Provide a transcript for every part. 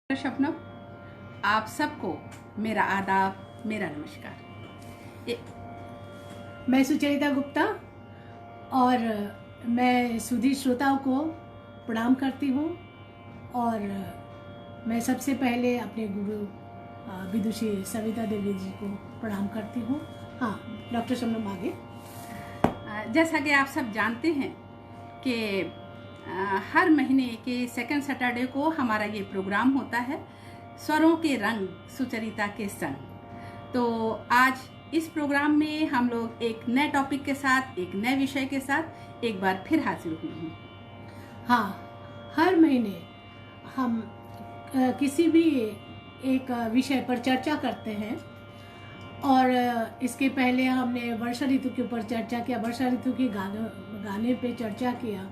शबनम, आप सबको मेरा आदाब, मेरा नमस्कार। मैं सुचरिता गुप्ता और मैं सुधी श्रोताओं को प्रणाम करती हूँ। और मैं सबसे पहले अपने गुरु विदुषी सविता देवी जी को प्रणाम करती हूँ। हाँ डॉक्टर शबनम आगे। जैसा कि आप सब जानते हैं कि हर महीने के सेकंड सैटरडे को हमारा ये प्रोग्राम होता है, स्वरों के रंग सुचरिता के संग। तो आज इस प्रोग्राम में हम लोग एक नए टॉपिक के साथ, एक नए विषय के साथ एक बार फिर हाजिर हुई हूँ। हाँ, हर महीने हम किसी भी एक विषय पर चर्चा करते हैं। और इसके पहले हमने वर्षा ऋतु के ऊपर चर्चा किया, वर्षा ऋतु के गाने पे चर्चा किया।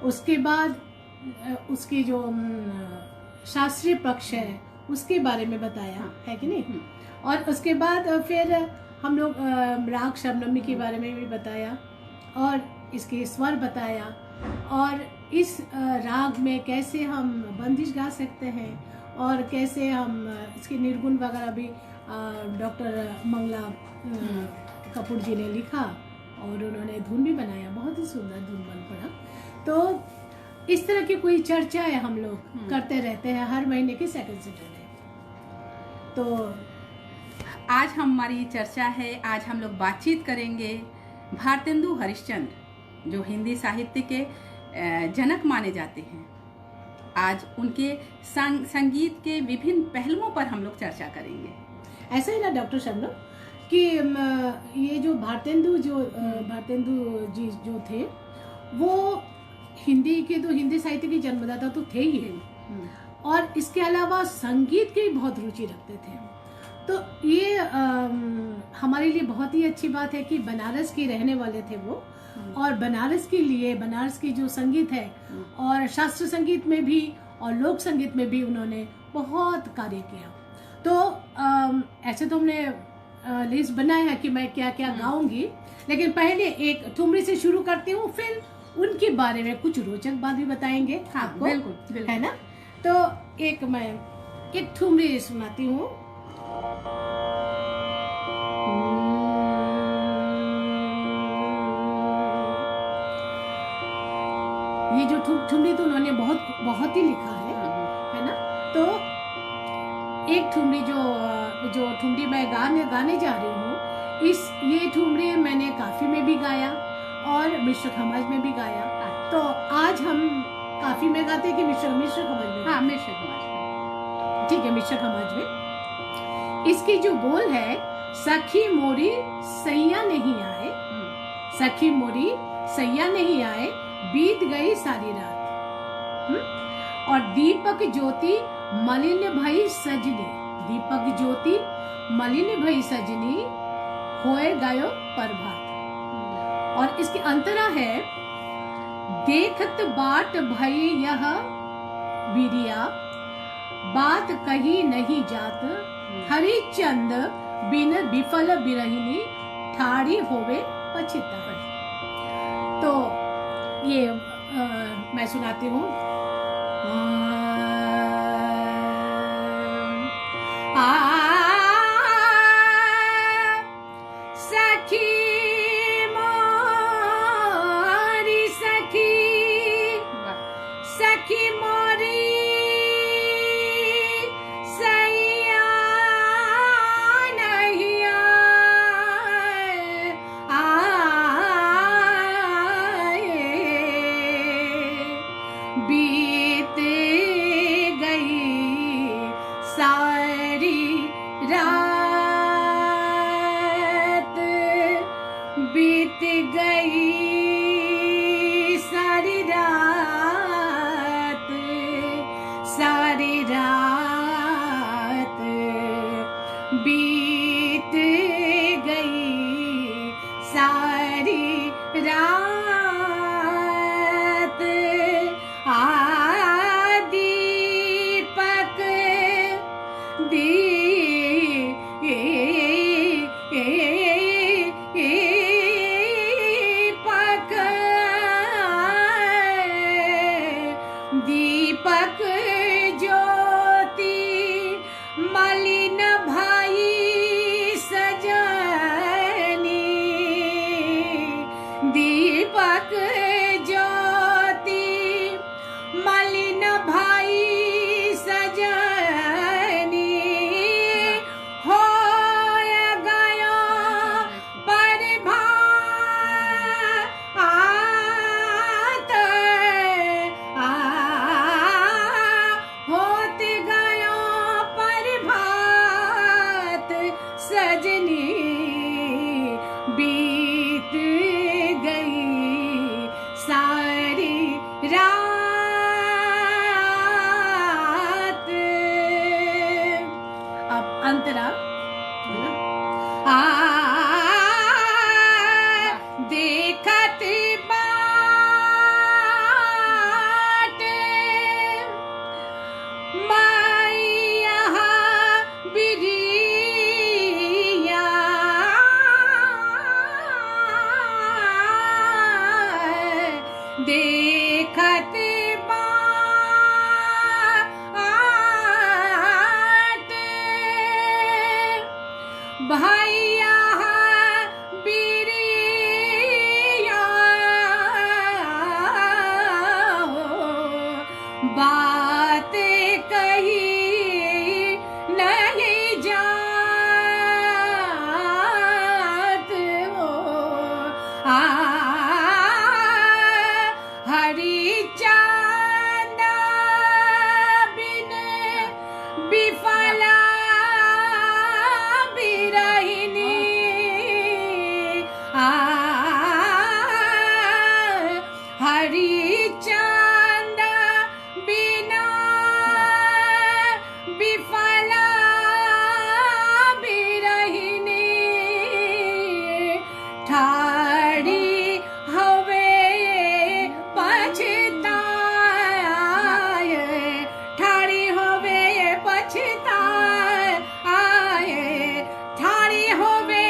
उसके बाद उसकी जो शास्त्रीय पक्ष है उसके बारे में बताया, है कि नहीं। और उसके बाद फिर हम लोग राग शबनमी के बारे में भी बताया और इसके स्वर बताया और इस राग में कैसे हम बंदिश गा सकते हैं और कैसे हम इसके निर्गुण वगैरह भी डॉक्टर मंगला कपूर जी ने लिखा और उन्होंने धुन भी बनाया, बहुत ही सुंदर धुन बन पड़ा। तो इस तरह की कोई चर्चाएं हम लोग करते रहते हैं हर महीने के सेकंड सैटरडे। तो आज हमारी चर्चा है, आज हम लोग बातचीत करेंगे भारतेंदु हरिश्चंद्र, जो हिंदी साहित्य के जनक माने जाते हैं। आज उनके संगीत के विभिन्न पहलुओं पर हम लोग चर्चा करेंगे। ऐसा ही ना डॉक्टर शबनम कि ये जो भारतेंदु जी जो थे वो हिंदी साहित्य के जन्मदाता तो थे ही, और इसके अलावा संगीत की भी बहुत रुचि रखते थे। तो ये हमारे लिए बहुत ही अच्छी बात है कि बनारस के रहने वाले थे वो, और बनारस के लिए बनारस की जो संगीत है और शास्त्रीय संगीत में भी और लोक संगीत में भी उन्होंने बहुत कार्य किया। तो ऐसे तो हमने लिस्ट बनाया है कि मैं क्या क्या गाऊंगी, लेकिन पहले एक ठुमरी से शुरू करती हूँ, फिर उनके बारे में कुछ रोचक बात भी बताएंगे। हाँ, आपको बिल्कुल, है ना। तो मैं एक ठुमरी सुनाती हूँ। ये जो ठुमरी तो उन्होंने बहुत ही लिखा है ना। तो एक ठुमरी जो ठुमरी मैं गाने जा रही हूँ, ये ठुमरी मैंने काफी में भी गाया और मिश्र खमाज में भी गाया। तो आज हम काफी में गाते हैं कि मिश्र खमाज में? हाँ, मिश्र खमाज में। ठीक है, मिश्र खमाज में। इसकी जो बोल है, सखी मोरी सैया नहीं आए, सखी मोरी सैया नहीं आए, बीत गई सारी रात। और दीपक ज्योति मलिन भई सजनी, दीपक ज्योति मलिन भई सजनी, होए गयो प्रभात। और इसके अंतरा है, देखत बाट भई यह बिरिया, बात कही नहीं जात, हरिचंद बिन विफल बिरहिनी, ठाड़ी होवे पछिता। तो ये मैं सुनाती हूँ। सखी मोरी सैया नहीं आए, बीत लिखत बाट भैया बिरिया बात कही नहीं जात हो हरिचंद बिन विफला बिरहिनी हरिचंद बिना विफला बिरहिनी ठाड़ी हवे पछताए ठाड़ी हवे पछताए ठाड़ी हवे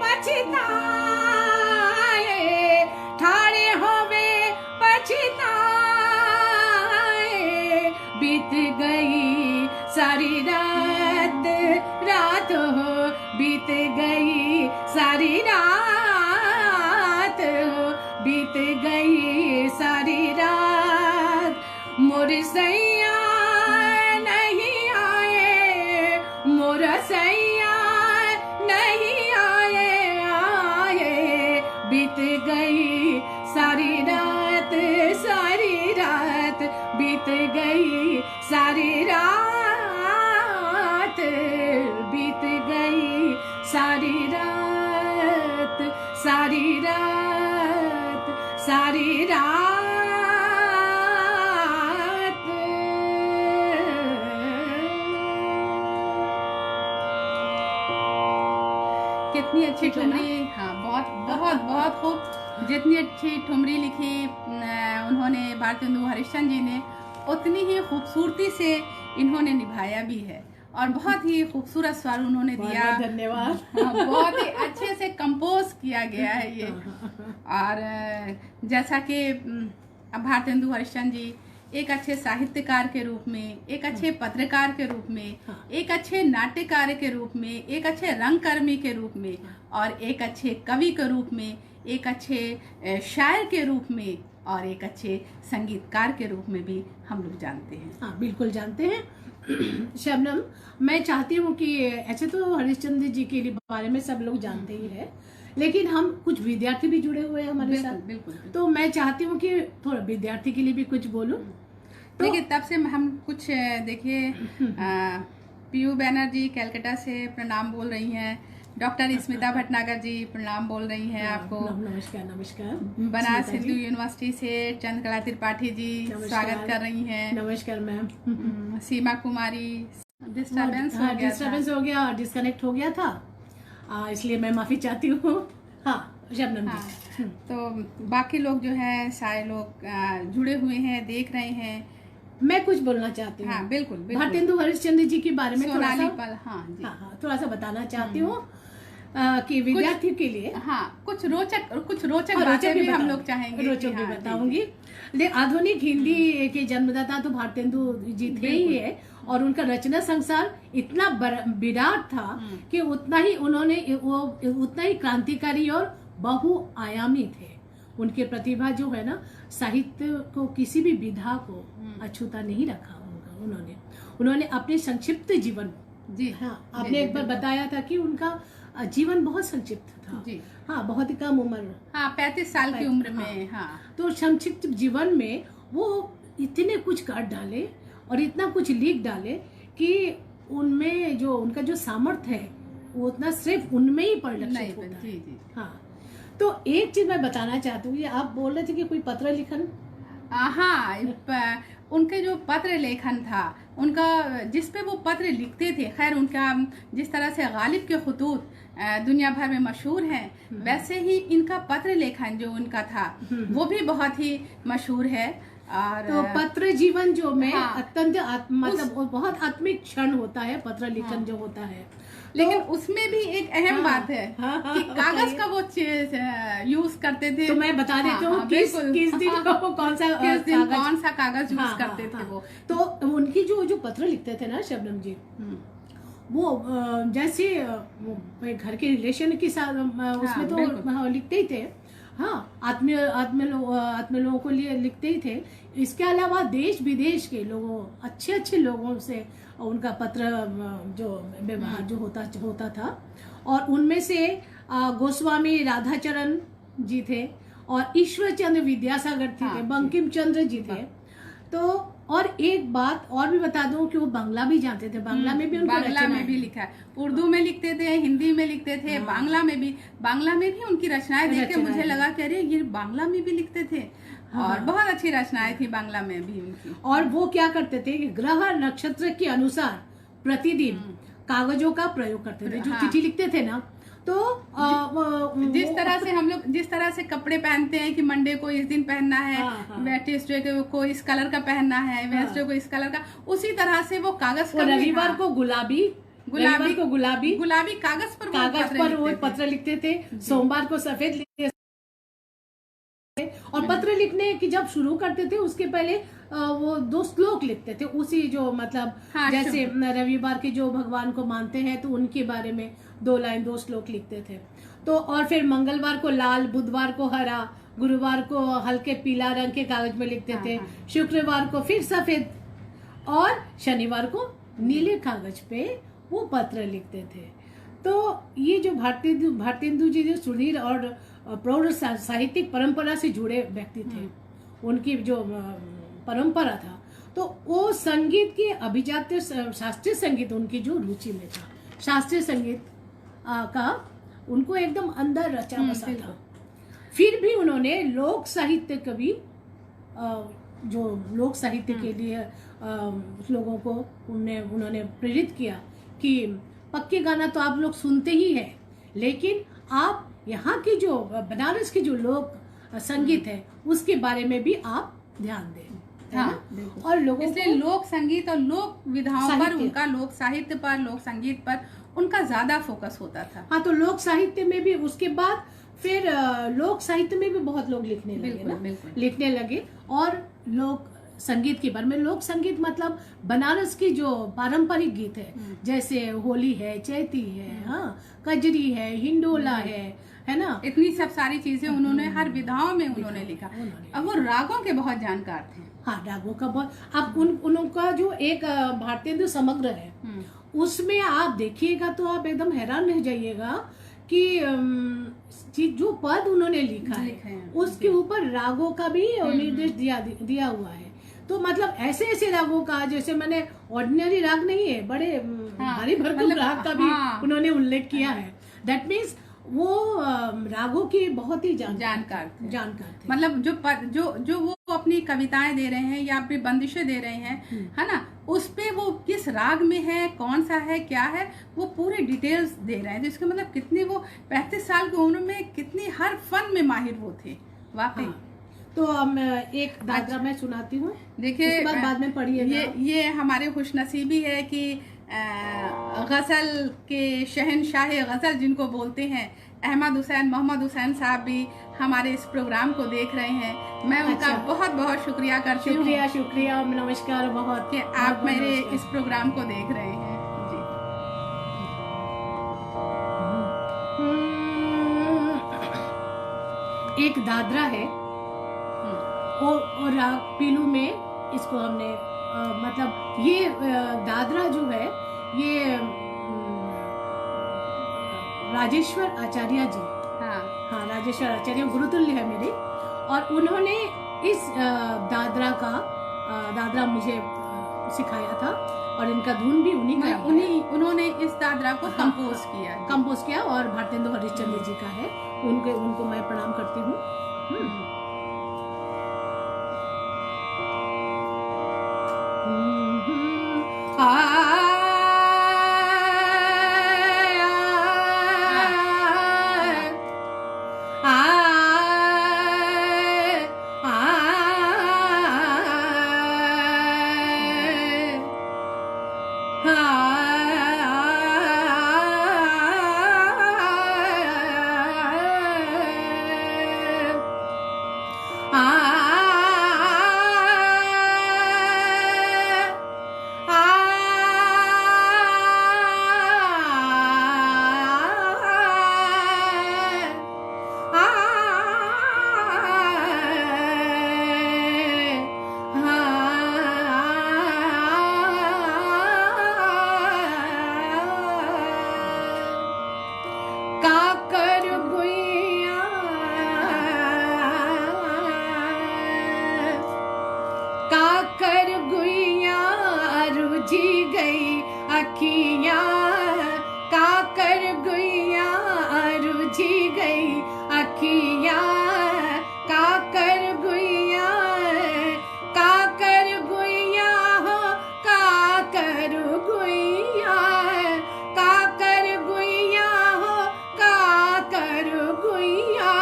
पछताए ठाड़ी हवे पछताए बीत गई सारी रात रात हो बीत गई सारी रात हो बीत गई सारी रात मोर सैया नहीं आए मोर सैया नहीं आए आए बीत गई सारी रात बीत गई सारी रात बीत गई सारी रात सारी रात सारी रात कितनी अच्छी ठुमरी। हाँ, बहुत बहुत बहुत खूब। जितनी अच्छी ठुमरी लिखी उन्होंने भारतेंदु हरिश्चंद्र जी ने, उतनी ही खूबसूरती से इन्होंने निभाया भी है और बहुत ही खूबसूरत स्वर उन्होंने दिया। धन्यवाद। हाँ, बहुत ही अच्छे से कंपोज किया गया है ये। और जैसा कि भारतेंदु हरिश्चंद्र जी एक अच्छे साहित्यकार के रूप में, एक अच्छे पत्रकार के रूप में, एक अच्छे नाट्यकार के रूप में, एक अच्छे रंगकर्मी के रूप में और एक अच्छे कवि के रूप में, एक अच्छे शायर के रूप में और एक अच्छे संगीतकार के रूप में भी हम लोग जानते हैं। हाँ, बिल्कुल जानते हैं। शबनम, मैं चाहती हूँ कि ऐसे तो हरिश्चंद्र जी के बारे में सब लोग जानते ही है, लेकिन हम कुछ विद्यार्थी भी जुड़े हुए हैं हमारे साथ। बिल्कुल। तो मैं चाहती हूँ कि थोड़ा विद्यार्थी के लिए भी कुछ बोलूं। तो देखिए, तब से हम कुछ देखिए पीयू बैनर्जी कलकत्ता से प्रणाम बोल रही हैं, डॉक्टर स्मिता भटनागर जी प्रणाम बोल रही हैं आपको। नमस्कार। नमस्कार। बनारस हिंदू यूनिवर्सिटी से चंद्रकला त्रिपाठी जी स्वागत कर रही हैं। नमस्कार मैम। सीमा कुमारी, डिस्टर्बेंस हो गया और डिस्कनेक्ट हो गया था, इसलिए मैं माफी चाहती हूँ। हाँ शबनम जी। तो बाकी लोग जो है सारे लोग जुड़े हुए हैं, देख रहे हैं। मैं कुछ बोलना चाहती हूँ। हाँ, बिल्कुल। भारतेंदु हरिश्चंद्र जी के बारे में थोड़ा सा बताना चाहती हूँ कि विद्यार्थी के लिए कुछ रोचक बातें भी हम लोग चाहेंगे, रोचक भी बताऊंगी। आधुनिक हिंदी के जन्मदाता तो भारतेंदु जी थे ही है, और उनका रचना संसार इतना विराट था कि उतना ही क्रांतिकारी और बहुआयामी थे। उनके प्रतिभा जो है ना, साहित्य को किसी भी विधा को अछूता नहीं रखा उन्होंने अपने संक्षिप्त जीवन। जी हाँ, आपने एक बार बताया था कि उनका जीवन बहुत संक्षिप्त था। जी हाँ, बहुत ही कम उम्र। हाँ, 35 साल की उम्र में। हाँ, तो संक्षिप्त जीवन में वो इतने कुछ कर डाले और इतना कुछ लिख डाले कि उनमें जो उनका जो सामर्थ्य है वो उतना सिर्फ उनमें ही परिलक्षित होता है। हाँ, तो एक चीज मैं बताना चाहती हूँ, आप बोल रहे थे कि कोई पत्र लिखन। हाँ, उनके जो पत्र लेखन था उनका, जिसपे वो पत्र लिखते थे, खैर उनका जिस तरह से गालिब के खुतूत दुनिया भर में मशहूर हैं, वैसे ही इनका पत्र लेखन जो उनका था वो भी बहुत ही मशहूर है। और तो पत्र जीवन जो में हाँ, अत्यंत मतलब वो बहुत आत्मिक क्षण होता है पत्र लिखन जो होता है। लेकिन उसमें भी एक अहम बात है कि कागज का वो यूज करते थे। तो मैं बता देती हूँ किस दिन वो कौन सा कागज यूज करते थे वो। तो उनकी जो पत्र लिखते थे ना शबनम जी, वो जैसे घर के रिलेशन के साथ उसमें तो लिखते ही थे। हाँ, आत्मीय लोगों को लिए लिखते ही थे। इसके अलावा देश विदेश के लोगों, अच्छे लोगों से उनका पत्र जो व्यवहार जो होता था। और उनमें से गोस्वामी राधाचरण जी थे और ईश्वर चंद्र विद्यासागर थे, बंकिम चंद्र जी थे। तो और एक बात और भी बता दूं कि वो बांग्ला भी जानते थे। बांग्ला में भी बांग्ला में भी लिखा है, उर्दू में लिखते थे, हिंदी में लिखते थे, बांग्ला में भी उनकी रचनाएं देख के मुझे लगा कि अरे ये बांग्ला में भी लिखते थे। और बहुत अच्छी रचनाएं थी बांग्ला में भी उनकी। और वो क्या करते थे कि ग्रह नक्षत्र के अनुसार प्रतिदिन कागजों का प्रयोग करते थे। जो चिट्ठी लिखते थे ना, तो जिस तरह से कपड़े पहनते हैं कि मंडे को इस दिन पहनना है, ट्यूसडे को इस कलर का पहनना है, वेडनेसडे को इस कलर का, उसी तरह से वो कागज का रविवार को गुलाबी कागज पर वो पत्र लिखते थे। सोमवार को सफेद लिखते थे। और पत्र लिखने की जब शुरू करते थे उसके पहले वो 2 श्लोक लिखते थे। उसी जो मतलब जैसे रविवार के जो भगवान को मानते हैं तो उनके बारे में 2 लाइन 2 श्लोक लिखते थे। तो और फिर मंगलवार को लाल, बुधवार को हरा, गुरुवार को हल्के पीला रंग के कागज में लिखते थे, शुक्रवार को फिर सफेद और शनिवार को नीले कागज पे वो पत्र लिखते थे। तो ये जो भारतेंदु जी जो सुधीर और प्रौढ़ साहित्यिक परंपरा से जुड़े व्यक्ति थे, उनकी जो परंपरा था, तो वो संगीत के अभिजात शास्त्रीय संगीत उनकी जो रुचि में था, शास्त्रीय संगीत का उनको एकदम अंदर रचा बसा था। फिर भी उन्होंने लोक साहित्य कवि जो लोक साहित्य के लिए लोगों को उन्होंने प्रेरित किया कि पक्के गाना तो आप लोग सुनते ही हैं, लेकिन आप यहाँ की जो बनारस की जो लोक संगीत है उसके बारे में भी आप ध्यान दें। और लोगों इसलिए लोक संगीत और लोक विधाओं पर उनका, लोक साहित्य पर, लोक संगीत पर उनका ज्यादा फोकस होता था। हाँ, तो लोक साहित्य में भी उसके बाद फिर लोक साहित्य में भी बहुत लोग लिखने लगे और लोक संगीत के बारे में। लोक संगीत मतलब बनारस की जो पारंपरिक गीत है, जैसे होली है, चैती है, हाँ, कजरी है, हिंडोला है ना, इतनी सब सारी चीजें उन्होंने हर विधाओं में उन्होंने लिखा। अब वो रागों के बहुत जानकार थे। हाँ, रागों का बहुत। अब उनका जो एक भारतेंदु समग्र है उसमें आप देखिएगा तो आप एकदम हैरान रह जाइएगा कि जो पद उन्होंने लिखा है उसके ऊपर रागों का भी निर्देश दिया हुआ है। तो मतलब ऐसे रागों का, जैसे मैंने ऑर्डिनरी राग नहीं है, बड़े भारी भरकम राग का भी उन्होंने उल्लेख किया है। दैट मीन्स वो रागों की बहुत ही जानकार थे। मतलब जो वो अपनी कविताएं दे रहे हैं या अपनी बंदिशें दे रहे हैं, है ना, उस पे वो किस राग में है, कौन सा है, क्या है, वो पूरे डिटेल्स दे रहे हैं। तो इसका मतलब कितनी वो 35 साल की उम्र में कितनी हर फन में माहिर वो थे वाकई। तो एक दादरा मैं सुनाती हूँ, देखिए बाद में पढ़िए। ये हमारे खुशनसीबी है कि गज़ल के शहनशाह गज़ल जिनको बोलते हैं मोहम्मद हुसैन साहब भी हमारे इस प्रोग्राम को देख रहे हैं। मैं उनका बहुत बहुत शुक्रिया करती हूँ। शुक्रिया, नमस्कार बहुत कि आप मेरे इस प्रोग्राम को देख रहे हैं जी। एक दादरा है और राग पीलू में इसको हमने मतलब ये दादरा जो है ये राजेश्वर आचार्य जी, हाँ राजेश्वर आचार्य गुरुतुल्य है मेरे, और उन्होंने इस दादरा मुझे सिखाया था और इनका धुन भी उन्होंने इस दादरा को कंपोज किया और भारतेंदु हरिश्चंद्र जी का है। उनको मैं प्रणाम करती हूँ। काकर गुइया रुझी गई अखियां, काकर गुइया रुझी गई अखियां, काकर गुइया, काकर गुइया हो काकर गुइया, काकर गुइया हो काकर गुइया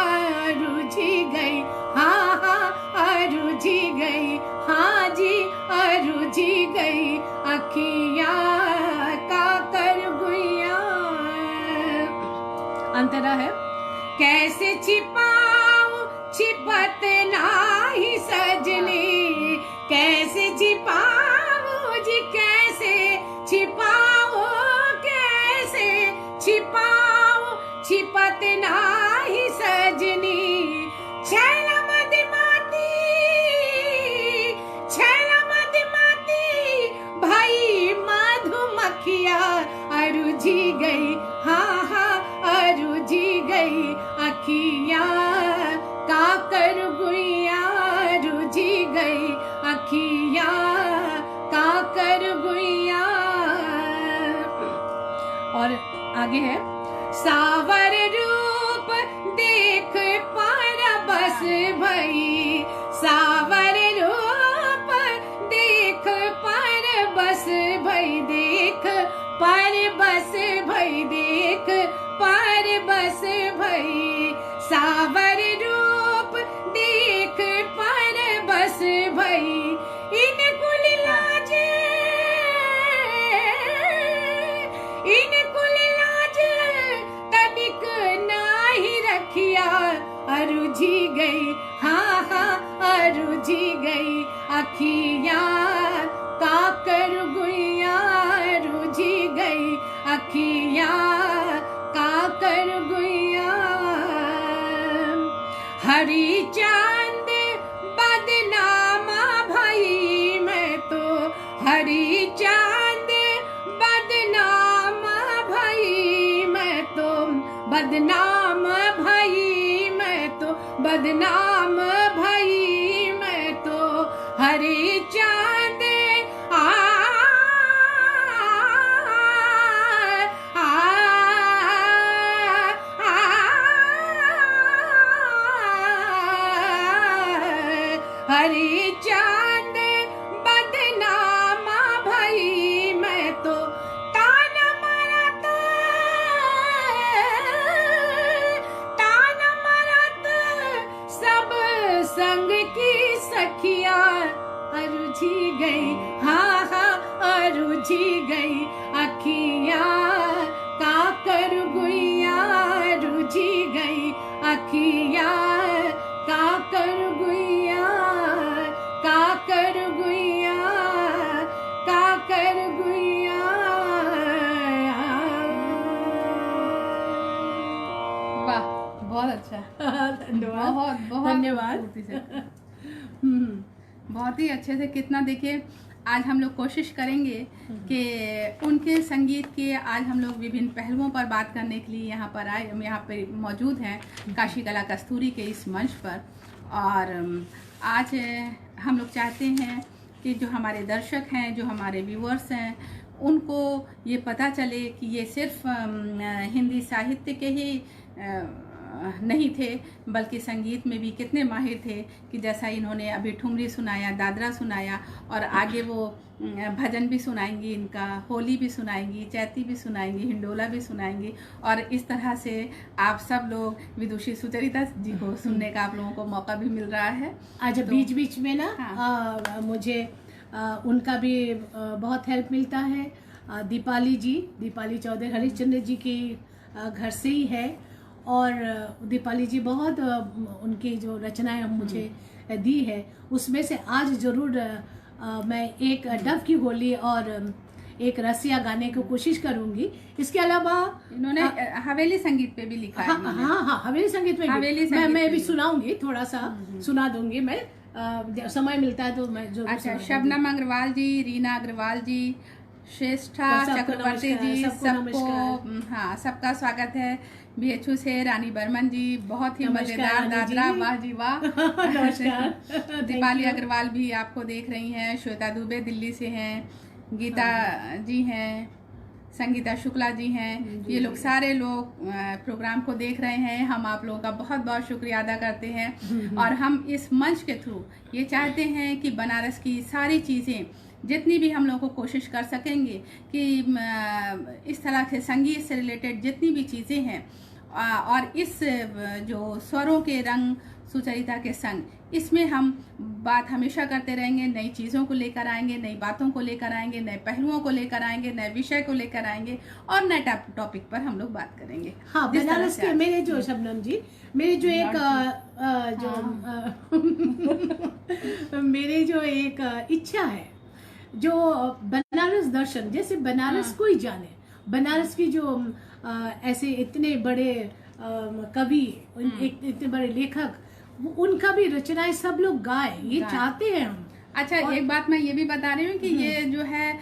रुझी गई, हाँ हाँ रुझी गई, हाँ जी रुझी गई अखियां, काकर गुइया। अंतरा है, कैसे छिपाऊं छिपत नाही सजनी, कैसे छिपाऊं जी कैसे छिपाऊं, कैसे छिपाऊं छिपत नाही सजनी, छैला मधुमाती, छैला मधुमाती भाई मधुमक्खिया रुझी गई, हाँ हाँ रुझी गई अखियां, काकर गुइया रुझी गई अखियां, काकर गुइया। और आगे है, सावर रूप देख पर बस भई, सावर रूप देख पर बस भई, देख पर बस भई, देख पर बस भई, सावर रूप देख पर बस भई, इन कुल लाजे, इन कुल लाजे तनिक नाही रखिया रुझी गई, हाँ हाँ रुझी गई अखियां, काकर गुइया रुझी गई अखियां, काकर गुइया। हरी चांद बदनामा भाई मैं तो, हरी चांद बदनामा भाई मैं तो, बदनाम भाई मैं तो, बदनाम भाई मैं तो, हरी चांद हरी चांद बदनामा भाई मैं तो, ताना मारा तो, ताना मारा तो सब संग की सखिया रुझी गई, हाँ हाँ रुझी गई अखियां, काकर गुइया रुझी गई अखियां, काकर गुइया, काकर गुइया, काकर गुइया। वाह, बहुत अच्छा, धन्यवाद, बहुत बहुत धन्यवाद। बहुत ही अच्छे से, कितना देखिए आज हम लोग कोशिश करेंगे कि उनके संगीत के आज हम लोग विभिन्न पहलुओं पर बात करने के लिए यहाँ पर आए, हम यहाँ पे मौजूद हैं काशी कला कस्तूरी के इस मंच पर। और आज हम लोग चाहते हैं कि जो हमारे दर्शक हैं, जो हमारे व्यूअर्स हैं, उनको ये पता चले कि ये सिर्फ हिंदी साहित्य के ही नहीं थे, बल्कि संगीत में भी कितने माहिर थे कि जैसा इन्होंने अभी ठुमरी सुनाया, दादरा सुनाया, और आगे वो भजन भी सुनाएंगी, इनका होली भी सुनाएंगी, चैती भी सुनाएंगी, हिंडोला भी सुनाएंगी। और इस तरह से आप सब लोग विदुषी सुचरिता जी को सुनने का आप लोगों को मौका भी मिल रहा है। आज तो बीच बीच में ना हाँ। मुझे उनका भी बहुत हेल्प मिलता है। दीपाली जी, दीपाली चौधरी हरिश्चंद्र जी की घर से ही है, और दीपाली जी बहुत उनकी जो रचनाएं मुझे दी है, उसमें से आज जरूर मैं एक डब की होली और एक रसिया गाने की कोशिश करूंगी। इसके अलावा इन्होंने हवेली संगीत पे भी लिखा है। हाँ, हवेली संगीत में मैं भी सुनाऊंगी, थोड़ा सा सुना दूंगी मैं, समय मिलता है तो मैं जो। अच्छा, शबनम अग्रवाल जी, रीना अग्रवाल जी, श्रेष्ठा सबको चक्रवर्ती नमस्कार, जी, सबको नमस्कार। हाँ, सबका स्वागत है। BHU से रानी बर्मन जी, बहुत ही नमस्कार मजेदार रानी दादरा, जी। वाह जी वाह। नमस्कार। Deepali Thank you। अग्रवाल भी आपको देख रही हैं, श्वेता दुबे दिल्ली से हैं, गीता जी हैं, संगीता शुक्ला जी हैं, जी, ये लोग जी। सारे लोग प्रोग्राम को देख रहे हैं। हम आप लोगों का बहुत बहुत शुक्रिया अदा करते हैं और हम इस मंच के थ्रू ये चाहते हैं कि बनारस की सारी चीज़ें जितनी भी हम लोग को कोशिश कर सकेंगे कि इस तरह से संगीत से रिलेटेड जितनी भी चीज़ें हैं और इस जो स्वरों के रंग सुचरिता के संग, इसमें हम बात हमेशा करते रहेंगे, नई चीज़ों को लेकर आएंगे, नई बातों को लेकर आएंगे, नए पहलुओं को लेकर आएंगे, नए विषय को लेकर आएंगे और नए टॉपिक पर हम लोग बात करेंगे। हाँ, जिस तरह बनारस से के आज- मेरे जो शबनम जी, मेरे जो एक मेरे जो एक इच्छा है, जो बनारस दर्शन, जैसे बनारस कोई जाने, बनारस की जो ऐसे इतने बड़े कवि, इतने बड़े लेखक, उनका भी रचनाएं सब लोग गाए, ये चाहते हैं हम। अच्छा, एक बात मैं ये भी बता रही हूँ कि ये जो है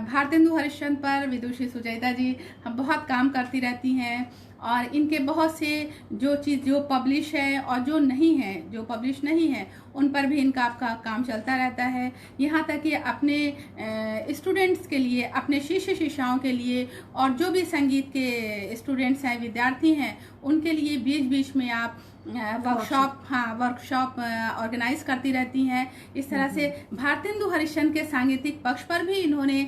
भारतेंदु हरिश्चंद्र पर विदुषी सुचरिता जी हम बहुत काम करती रहती हैं और इनके बहुत से जो चीज़ जो पब्लिश है और जो नहीं है, जो पब्लिश नहीं है, उन पर भी इनका आपका काम चलता रहता है। यहाँ तक कि अपने स्टूडेंट्स के लिए, अपने शिष्य शिष्याओं के लिए और जो भी संगीत के स्टूडेंट्स हैं, विद्यार्थी हैं, उनके लिए बीच बीच में आप वर्कशॉप ऑर्गेनाइज करती रहती हैं। इस तरह से भारतेंदु हरिश्चंद्र के सांगीतिक पक्ष पर भी इन्होंने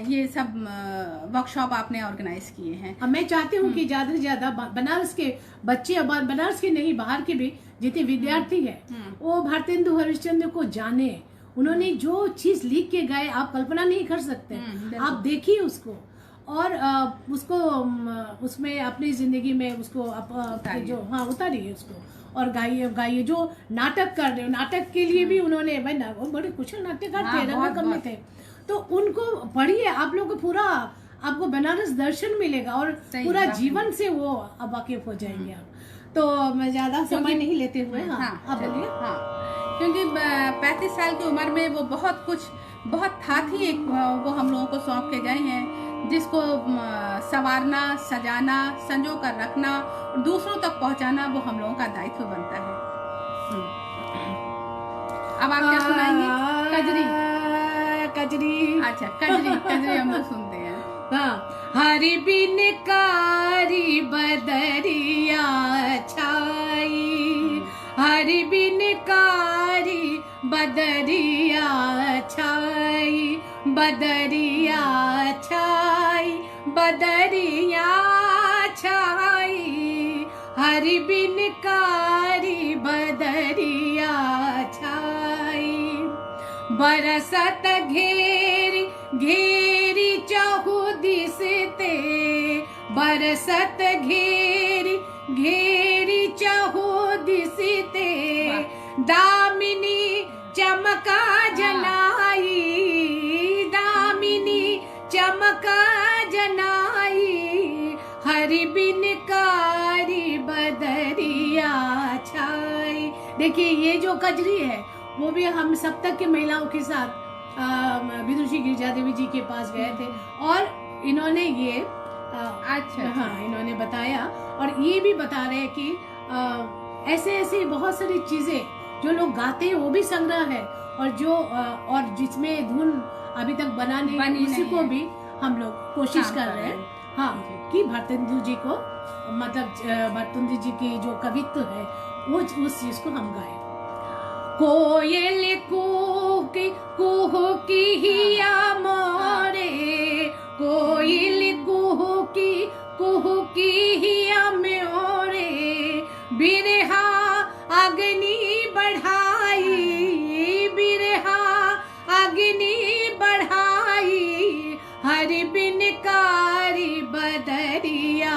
ये सब वर्कशॉप आपने ऑर्गेनाइज किए हैं। अब मैं चाहती हूँ कि ज्यादा से ज्यादा बनारस के बच्चे, और बनारस के नहीं, बाहर के भी जितने विद्यार्थी हैं, वो भारतेंदु हरिश्चंद्र को जाने। उन्होंने जो चीज लिख के गए, आप कल्पना नहीं कर सकते। आप देखिए उसको और उसको उसमें अपनी जिंदगी में उसको उतारिए उसको और गाइए। जो नाटक कर रहे हो, नाटक के लिए भी उन्होंने, भाई बड़े कुशल नाट्यकार थे, रंगकर्मी में थे, तो उनको पढ़िए, आप लोग को पूरा आपको बनारस दर्शन मिलेगा और पूरा जीवन से वो अब वाकिफ हो जाएंगे आप। तो मैं ज्यादा समय नहीं लेते हुए आप बोलिए। क्योंकि 35 साल की उम्र में वो बहुत था थी एक वो हम लोगों को सौंप के गए हैं, जिसको संवारना, सजाना, संजो कर रखना और दूसरों तक पहुंचाना वो हम लोगों का दायित्व बनता है। अब आप क्या सुनाएंगे? कजरी। अच्छा, कजरी हम लोग सुनते हैं। हाँ। हरि बिन कारी बदरिया छाई, हरि बिन कारी बदरिया छाई, बदरिया छाई, बदरिया छाई, हरि बिन कारी बदरिया छाई। बरसत घेरी घेरी चहु दिसते, बरसत घेरी घेरी चहु दिसते, दामिनी चमका जनाई, दामिनी चमका जनाई, हरि बिन कारी बदरिया छाई। देखिए, ये जो कजरी है वो भी हम सप्तक के महिलाओं के साथ विदुषी गिरिजा देवी जी के पास गए थे और इन्होंने ये इन्होंने बताया और ये भी बता रहे हैं कि ऐसे ऐसे बहुत सारी चीजें जो लोग गाते हैं वो भी संग्रह है और जो और जिसमें धुन अभी तक बनी उसी को भी हम लोग कोशिश कर रहे हैं। हाँ, कि भारतेंदु जी को, मतलब भारतेंदु जी की जो कवित्व है वो उस चीज को हम गाए। कोयल कूकी कुहुकी हिया मोरे, कोयल कुहुकी कुहुकी हिया मोरे, बिरहा अग्नि बढ़ाई, बिरहा अग्नि बढ़ाई, हरि बिन कारी बदरिया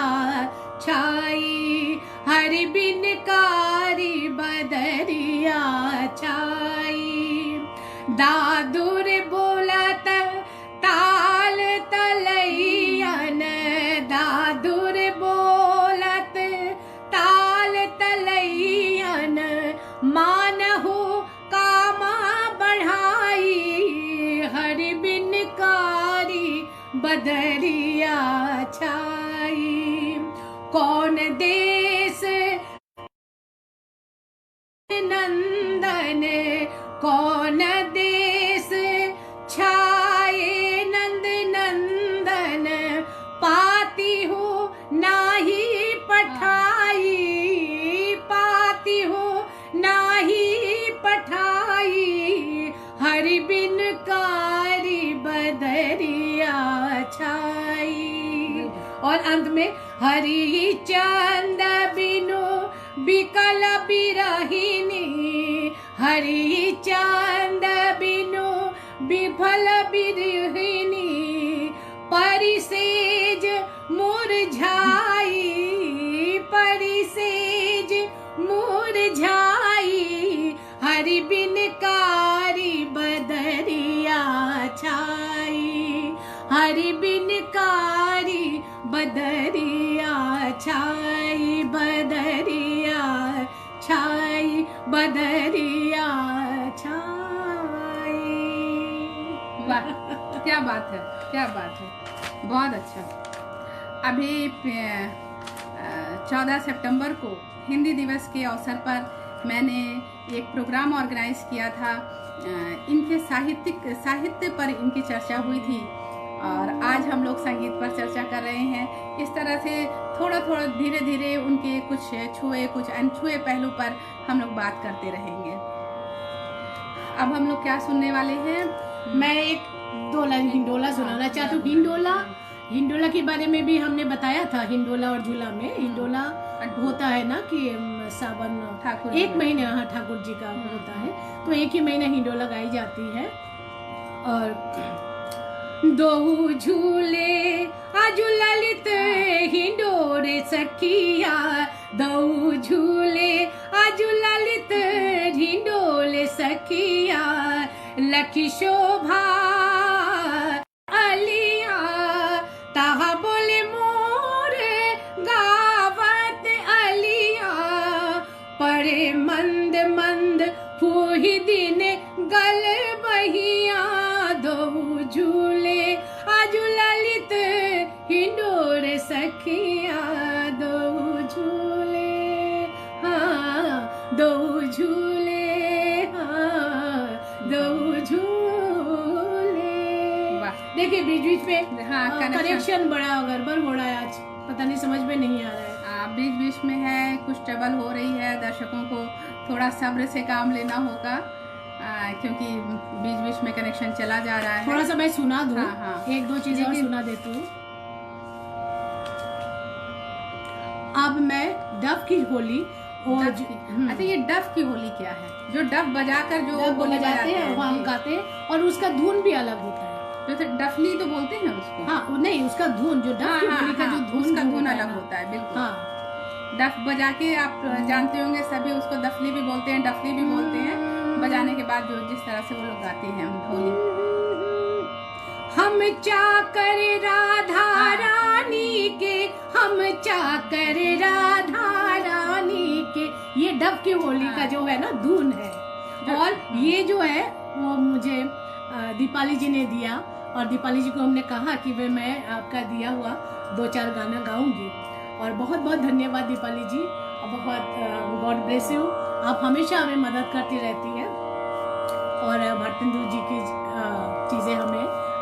छाई, हरि बिन कारी बदरिया छाई। दादुर बोलत ताल तलैयन, दादुर बोलत ताल तलैयन, मानहु कामा बढ़ाई, हरि बिन कारी कौन देश नंदन, कौन देश छाए नंद नंदन, पाती हो नाही पठाई, पाती हो नाही पठाई, हरि बिन कारी बदरिया छाई। और अंत में हरि चंद बिनु बिकल बिरहिनी, हरि चंद बिनु विफल बिरहिनी, परिसेज मुरझाई, परिसेज मुरझाई, हरि बिन कारी बदरिया छाई, हरि बिन कारी बदरिया छाई, बदरिया छाई, बदरिया छाई। वाह, क्या बात है, क्या बात है, बहुत अच्छा। अभी 14 सितंबर को हिंदी दिवस के अवसर पर मैंने एक प्रोग्राम ऑर्गेनाइज किया था। इनके साहित्य पर इनकी चर्चा हुई थी और आज हम लोग संगीत पर चर्चा कर रहे हैं। इस तरह से थोड़ा थोड़ा धीरे धीरे उनके कुछ छुए कुछ अनछुए पहलू पर हम लोग बात करते रहेंगे। अब हम लोग क्या सुनने वाले हैं? मैं एक दो लाइन हिंडोला सुनाना चाहती हूँ। हिंडोला के बारे में भी हमने बताया था। हिंडोला और झूला में हिंडोला होता है ना कि सावन ठाकुर एक महीने, हाँ, ठाकुर जी का होता है, तो एक ही महीने हिंडोला गाई जाती है। और दो झूले आजू ललित हिंडोरे सखिया, दो झूले आजू ललित हिंडोले सखिया, लखी शोभा अलिया ताहा बोले मोर गावत अलिया, पड़े मंद मंद फूही दिन गल बहिया, दो झूले आजू ललित हिंडोर सखिया, दो झूले, हाँ, दो झूले, हाँ, दो झूले। देखिए बीच बीच में कनेक्शन बड़ा गड़बड़ हो रहा है, आज पता नहीं, समझ में नहीं आ रहा है। बीच बीच में है, कुछ ट्रबल हो रही है। दर्शकों को थोड़ा सब्र से काम लेना होगा क्योंकि बीच बीच में कनेक्शन चला जा रहा है। थोड़ा सा मैं सुना दूं। हाँ। एक दो चीजें और सुना देती हूँ। अब मैं डफ की होली और अच्छा, ये डफ की होली क्या है? जो डफ बजाकर जो होली बजाते हैं, वहाँ हम गाते हैं और उसका धुन भी अलग होता है। जो डफली तो बोलते हैं उसको। हाँ, नहीं, उसका धुन जो डफ की होली का जो धुन, उसका धुन अलग होता है, बिल्कुल। हाँ, डफ बजा के आप जानते होंगे सभी, उसको दफली भी बोलते हैं, डफली भी बोलते हैं। बजाने के बाद जो जिस तरह से वो लोग गाते हैं होली। हम चाकर राधा रानी के, हम चाकर राधा रानी के, ये डफ की होली का जो है ना धुन है। और ये जो है वो मुझे दीपाली जी ने दिया और दीपाली जी को हमने कहा कि वे मैं आपका दिया हुआ 2-4 गाना गाऊंगी। और बहुत बहुत धन्यवाद दीपाली जी, और बहुत गॉड ब्लेस यू। आप हमेशा हमें मदद करती रहती हैं और भारतेंदु जी की चीज़ें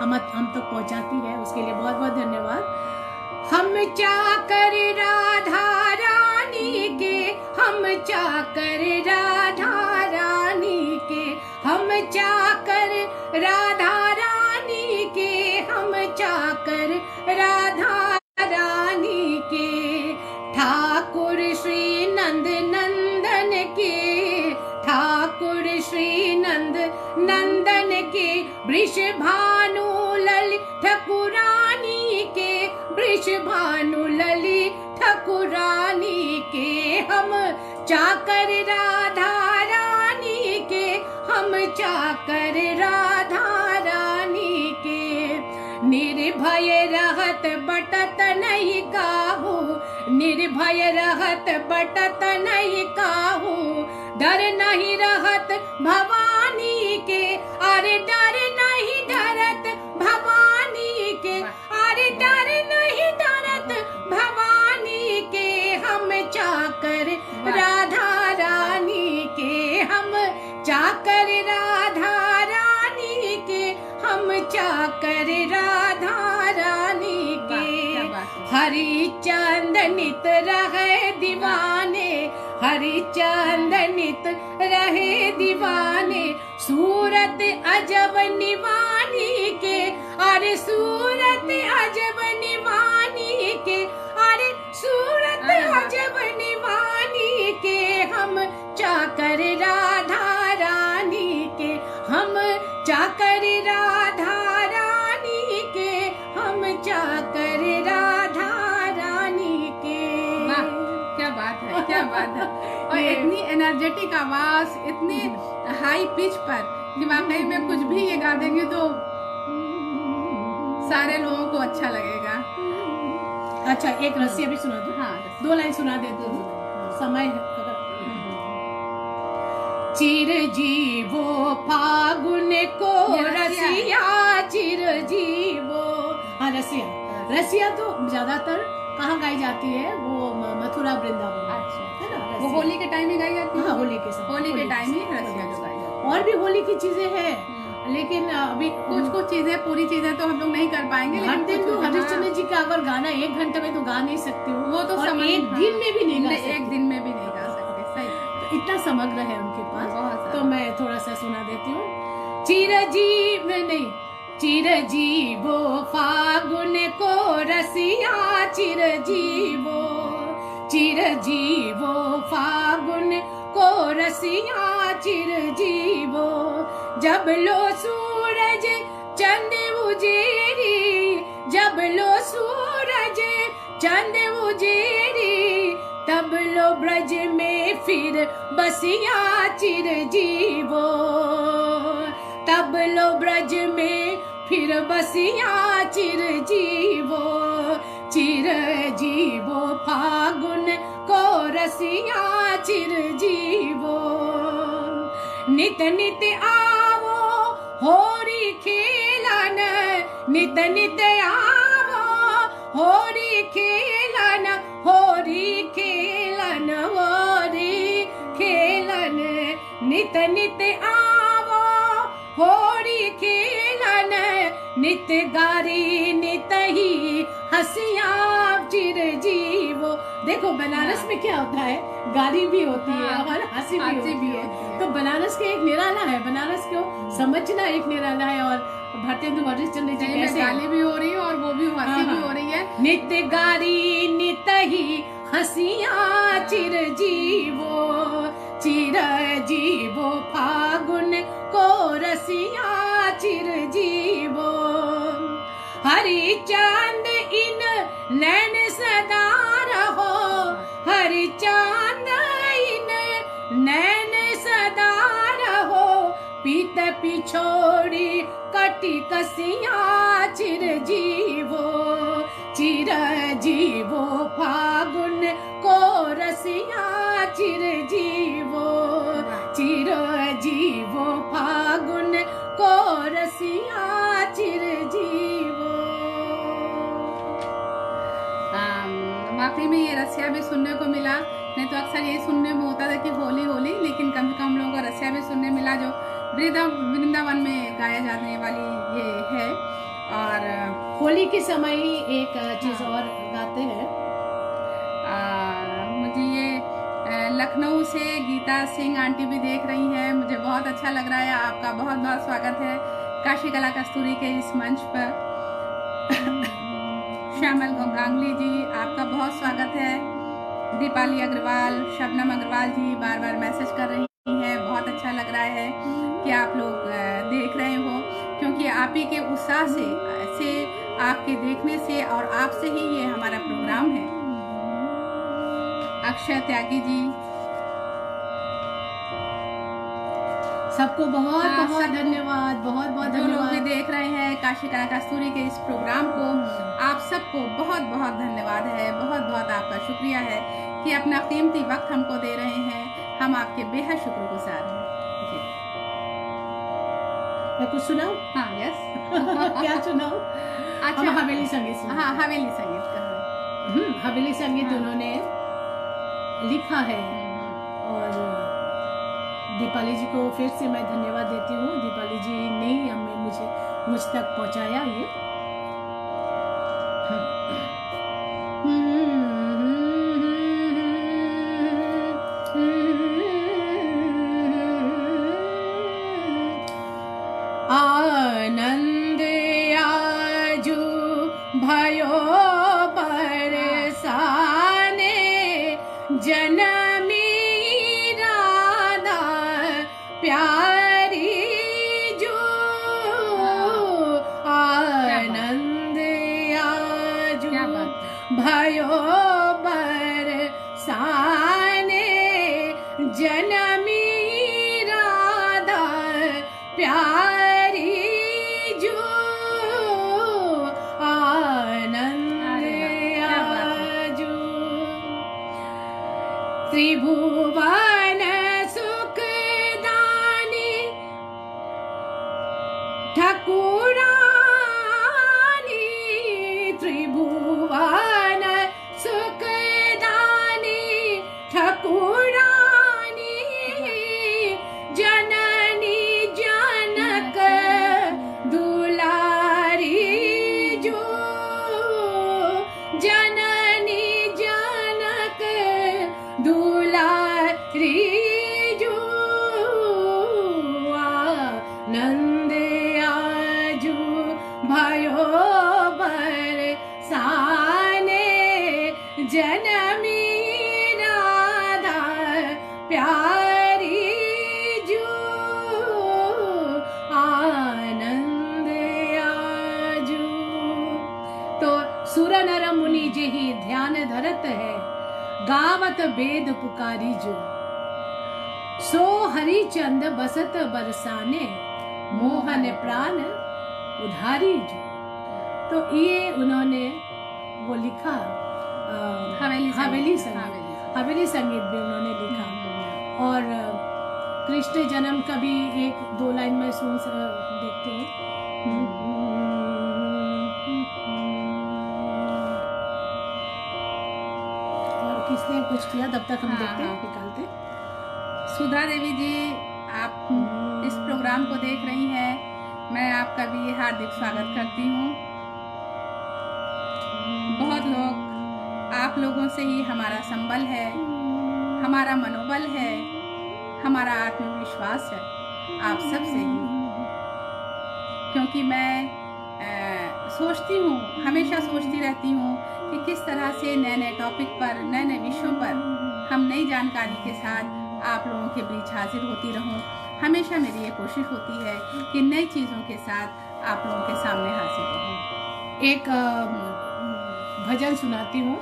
हम तक पहुंचाती है, उसके लिए बहुत बहुत धन्यवाद। हम चाकर राधा रानी के, हम चाकर राधा रानी के, हम चाकर राधा रानी के, हम चाकर राधा रानी के, ठाकुर श्री नंद नंदन के, ठाकुर श्री नंद नंदन के, वृष भानु ललित ठाकुरानी के, वृष भानु ललित ठाकुरानी के, हम चाकर राधा रानी के, हम चाकर राधा रानी के, निर्भय रहत बटत नहीं काहू, निर्भय रहत बटत नहीं काहू, डर नहीं रहत भवानी के, अरे डर नहीं डरत भवानी के, अरे डर नहीं डरत भवानी के, चाकर राधा रानी के, हरिचंद नित रहे दीवाने, हरिचंद नित रहे दीवाने, सूरत अजब निवानी के, अरे सूरत अजब निवानी के, अरे सूरत अजब निवानी के, हम चाकर राधा रानी के, हम चाकर राधा रानी के, हम चाकर राधा रानी के। वाह, क्या बात है, क्या बात है। और इतनी एनर्जेटिक आवाज, इतनी हाई पिच पर, वाकई में कुछ भी ये गा देंगे तो सारे लोगों को अच्छा लगेगा। अच्छा, एक रसिया भी सुना दो। हाँ, 2 लाइन सुना देती हूँ, समय है अगर। चिरजीवो फागुन को रसिया, चिरजीवो। हाँ, रसिया तो ज्यादातर कहाँ गाई जाती है? वो मथुरा वृंदावन। अच्छा, है ना? वो होली के टाइम ही गाई जाती है। हाँ, होली के समय, होली के टाइम ही रसिया जो गाई जाती है। और भी होली की चीजें हैं, लेकिन अभी कुछ चीजें, पूरी चीजें तो हम लोग नहीं कर पाएंगे। भारतेंदु हरिश्चंद्र जी का अगर गाना 1 घंटे में तो गा नहीं सकती हूँ, वो तो और एक दिन में भी नहीं गा सकती। एक दिन में भी नहीं गा सकते। सही, तो इतना समग्र है उनके पास। बहुत तो मैं थोड़ा सा सुना देती हूँ। चिरजीव नहीं, चिरजीवो फागुन को रसिया, चिरजीवो, चिरजीवो फागुन को रसिया, चिरजीवो, जब लो सूरज चंद उजेरी, जब लो सूरज चंद उजेरी, तब लो ब्रज में फिर बसिया, चिरजीवो, तब लो ब्रज में फिर बसिया, चिरजीवो, चिरजीवो फागुन को रसिया, चिरजीवो, नित नित आवो होरी खेलन, नित नित आवो होरी खेलन, होरी खेलन, होरी खेलन, नित नित आवो होरी खेलन, नित गारी नित ही हसिया, चिरजीवो। देखो बनारस में क्या होता है, गाली भी होती है और हंसी भी होती है। तो बनारस के एक निराला है, बनारस को समझना एक निराला है। और भारतेंदु हरिश्चंद्र जी कैसे गाली भी हो रही है और वो भी हंसी भी हो रही है। नित्य गारी नित ही हसिया, चिरजीवो, चिरजीवो फागुन को रसिया, चिरजीवो, हरिचंद इन नैन सदा रहो, हरिचंद इन नैन सदा रहो, पीत पिछोड़ी कटी कसिया, चिरजीवो, चिरजीवो फागुन को रसिया, चिरजीवो, चिरजीवो फागुन को रसिया, चिरजीवो। वाकई में ये रसिया भी सुनने को मिला, नहीं तो अक्सर यही सुनने में होता था कि होली होली, लेकिन कम से कम हम लोगों को रसिया भी सुनने मिला जो वृंदावन में गाया जाने वाली ये है। और होली के समय ही एक चीज और गाते हैं। मुझे ये लखनऊ से गीता सिंह आंटी भी देख रही हैं, मुझे बहुत अच्छा लग रहा है। आपका बहुत बहुत स्वागत है काशी कला कस्तूरी के इस मंच पर। श्यामल गांगली जी, आपका बहुत स्वागत है। दीपाली अग्रवाल, शबनम अग्रवाल जी बार बार मैसेज कर रही हैं, बहुत अच्छा लग रहा है कि आप लोग देख रहे हो, क्योंकि आप ही के उत्साह से आपके देखने से और आपसे ही ये हमारा प्रोग्राम है। अक्षय त्यागी जी, सबको बहुत बहुत धन्यवाद, बहुत बहुत जो लोग धन्यवाद। भी देख रहे हैं काशी कला कस्तूरी के इस प्रोग्राम को, आप सबको बहुत बहुत धन्यवाद है, बहुत बहुत आपका शुक्रिया है कि अपना कीमती वक्त हमको दे रहे हैं। हम आपके बेहद शुक्रगुजार हैं। मैं कुछ सुनाऊं? हाँ, यस। क्या सुनाऊं? अच्छा, हम हवेली संगीत सुनाएं। हाँ, हवेली संगीत का हवेली संगीत हाँ। उन्होंने लिखा है। और दीपाली जी को फिर से मैं धन्यवाद देती हूँ। दीपाली जी ने ही मुझे मुझ तक पहुंचाया ये। आनंद आजू भयो बरसाने जनमी राधा प्यारी जो। आनंद आजू भयो बरसाने जनमी राधा प्यारी जो। आनंद आजू त्रिभुवन सुखदानी ठाकुरानी। त्रिभुवन सुखदानी ठाकुरानी जननी जनक दुलारी जो। जननी जनक दुलारी जो। आनंद आजू भयो बरसाने जनमी राधा प्यारी जो। आनंद आजू। तो सुर नर मुनि जेहि ध्यान धरत है, गावत वेद पुकारी जो। सो हरिचंद बसत बरसाने, मोहन प्राण उधारी जो। तो ये उन्होंने वो लिखा हवेली संगीत भी उन्होंने लिखा। और कृष्ण जन्म का भी एक दो लाइन में सुन देखते हैं। और किसने कुछ किया तब तक हम देखते हैं, निकालते। सुधा देवी जी, आप इस प्रोग्राम को देख रही हैं, मैं आपका भी हार्दिक स्वागत करती हूँ। बहुत लोग, आप लोगों से ही हमारा संबल है, हमारा मनोबल है, हमारा आत्मविश्वास है, आप सब से ही। क्योंकि मैं सोचती हूँ, हमेशा सोचती रहती हूँ कि किस तरह से नए नए टॉपिक पर, नए नए विषयों पर हम नई जानकारी के साथ आप लोगों के बीच हाजिर होती रहूं। हमेशा मेरी ये कोशिश होती है कि नई चीज़ों के साथ आप लोगों के सामने हाजिर रहूं। एक भजन सुनाती हूँ।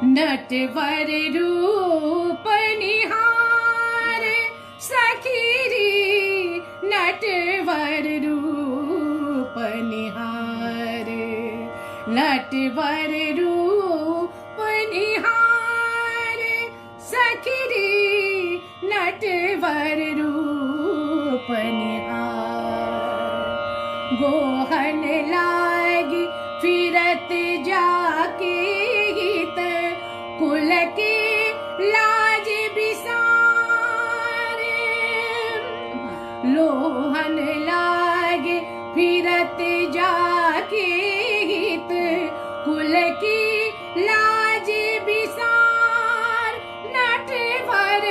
नटवर रूप निहार सखीरी, नटवर रूप निहार। नटवर रूप निहार सखीरी, नटवर रूप निहार। गोहन लागी फिरत जाके हित, कुल के लाज बिसारे। लोहन लागे फिरत जाके हित, कुल की लाज बिसार। नटवर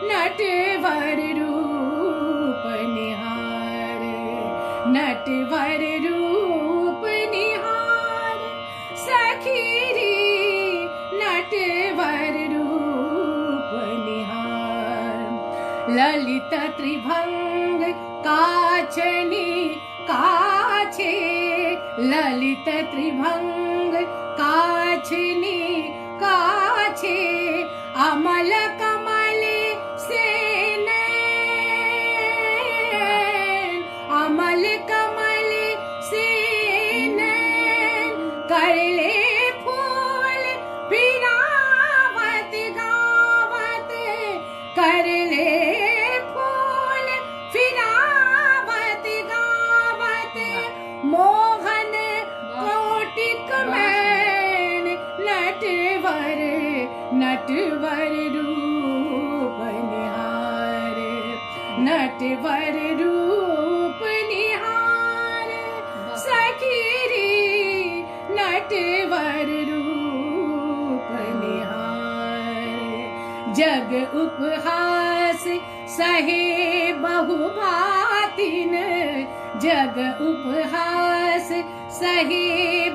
नटवर रूप निहार, नटवर रूप निहार सखीरी, नटवर रूप निहार। ललित त्रिभंग काछनी काछे, ललित त्रिभंग काछनी काछे। अमल कमल से नैन, अमल कमल से नैन। कर ले फूल फिरावत गावत, कर ले फूल फिरावत गावत। मोहन कोटिक मैन, नटवर नटवर नटवर रूप निहारे, नटवर रूप निहारे, सखी रे नटवर रूप निहारे। जग उपहास सहे बहु भातिन, जग उपहास सहे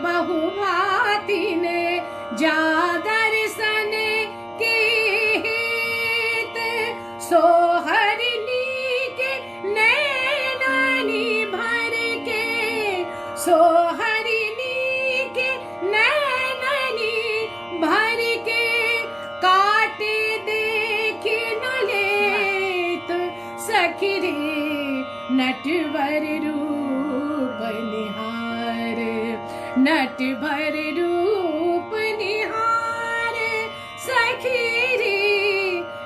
बहु भातिन, जा दर्शन के हित सोहरनी के नैननी भर के, सोहरनी के नैननी भर के, काटे देख न लेत सखी रे नटवर रूप निहार, नटवर रूप निहार, सखी रे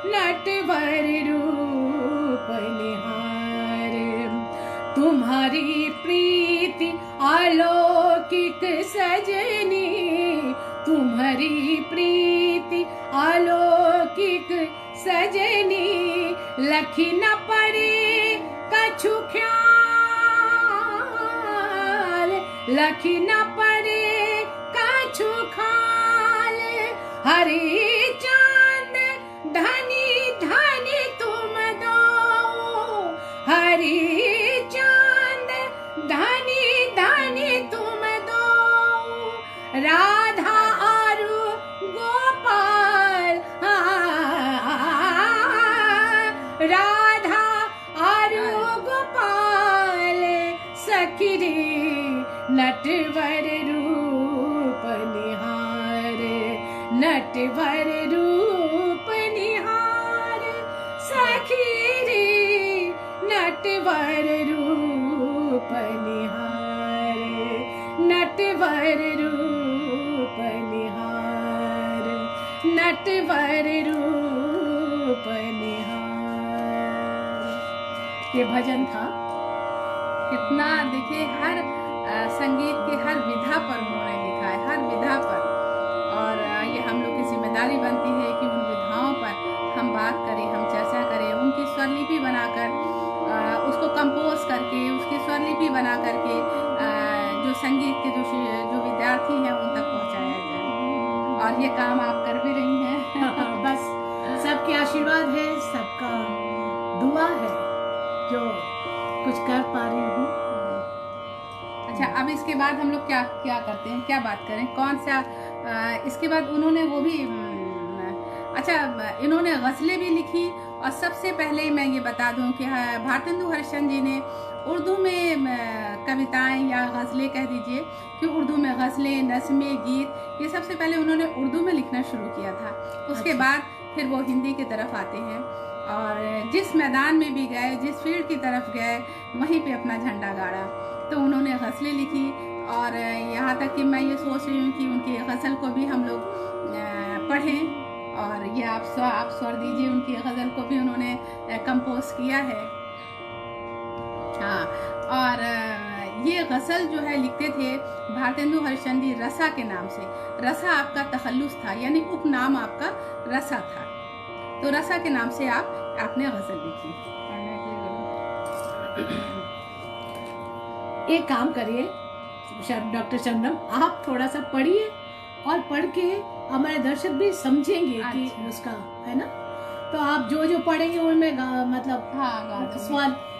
नटवर रूप निहार। तुम्हारी प्रीति अलौकिक सजनी, तुम्हारी प्रीति अलौकिक सजनी, लखी न पड़े कछु ख्याल, लखी न पड़े कछु ख्याल। हरी चांद धनी धनी तुम दो, हरी चांद धनी धनी तुम दो, राधा और गोपाल, राधा और गोपाल, सखी रे नटवर रूप निहार, नटवर रूप निहार, सखी रे नटवर रूप निहार, नटवर रूप निहार, नटवर रूप निहार। ये भजन था। कितना देखिए, हर संगीत के हर विधा पर उन्होंने लिखा है, हर विधा पर। और ये हम लोग की जिम्मेदारी बनती है कि उन विधाओं पर हम बात करें, हम चर्चा करें, उनकी स्वरलिपि बनाकर उसको कंपोज करके, उसकी स्वरलिपि बना करके जो संगीत के जो विद्यार्थी हैं उन तक पहुंचाया जाए। और ये काम आप कर भी रही हैं। बस सबके आशीर्वाद है, सबका दुआ है जो कुछ कर पा रही हूँ। अच्छा, अब इसके बाद हम लोग क्या क्या करते हैं, क्या बात करें, कौन सा इसके बाद उन्होंने वो भी अच्छा, इन्होंने गज़लें भी लिखी। और सबसे पहले मैं ये बता दूं कि भारतेंदु हरिश्चंद्र जी ने उर्दू में कविताएं या गज़लें कह दीजिए कि उर्दू में गज़लें, नज़्में, गीत, ये सबसे पहले उन्होंने उर्दू में लिखना शुरू किया था। उसके बाद फिर वो हिंदी की तरफ आते हैं और जिस मैदान में भी गए, जिस फील्ड की तरफ गए, वहीं पे अपना झंडा गाड़ा। तो उन्होंने गज़लें लिखी और यहाँ तक कि मैं ये सोच रही हूँ कि उनकी गज़ल को भी हम लोग पढ़ें। और ये आप स्वर दीजिए, उनकी गज़ल को भी उन्होंने कंपोज किया है। हाँ, और ये गज़ल जो है लिखते थे भारतेंदु हरिश्चंद्र जी रसा के नाम से। रसा आपका तखल्लुस था, यानी उपनाम आपका रसा था। तो रसा के नाम से आपने गज़ल लिखी। एक काम करिए डॉक्टर शबनम, आप थोड़ा सा पढ़िए और पढ़ के हमारे दर्शक भी समझेंगे कि उसका है ना। तो आप जो जो पढ़ेंगे उनमें मतलब